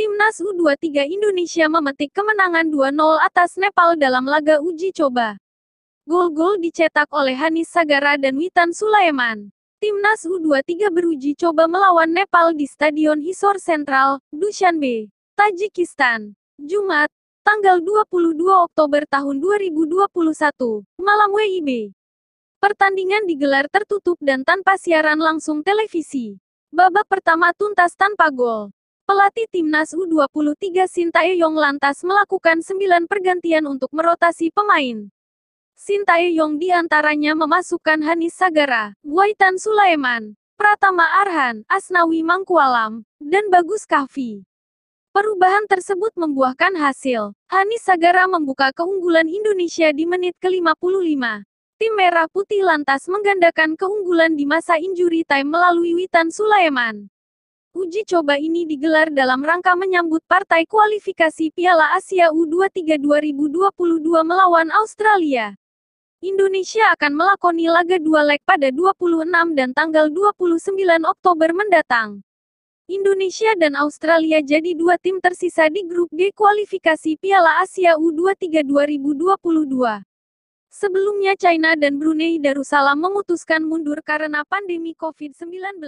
Timnas U23 Indonesia memetik kemenangan 2-0 atas Nepal dalam laga uji coba. Gol-gol dicetak oleh Hanis Sagara dan Witan Sulaiman. Timnas U23 beruji coba melawan Nepal di Stadion Hisor Sentral, Dushanbe, Tajikistan. Jumat, tanggal 22 Oktober tahun 2021, malam WIB. Pertandingan digelar tertutup dan tanpa siaran langsung televisi. Babak pertama tuntas tanpa gol. Pelatih Timnas U23 Sintayong lantas melakukan 9 pergantian untuk merotasi pemain. Sintayong diantaranya memasukkan Hanis Sagara, Witan Sulaiman, Pratama Arhan, Asnawi Mangkualam, dan Bagus Kahvi. Perubahan tersebut membuahkan hasil. Hanis Sagara membuka keunggulan Indonesia di menit ke-55. Tim Merah Putih lantas menggandakan keunggulan di masa injury time melalui Witan Sulaiman. Uji coba ini digelar dalam rangka menyambut partai kualifikasi Piala Asia U23 2022 melawan Australia. Indonesia akan melakoni laga 2 leg pada 26 dan tanggal 29 Oktober mendatang. Indonesia dan Australia jadi 2 tim tersisa di grup G kualifikasi Piala Asia U23 2022. Sebelumnya China dan Brunei Darussalam memutuskan mundur karena pandemi COVID-19.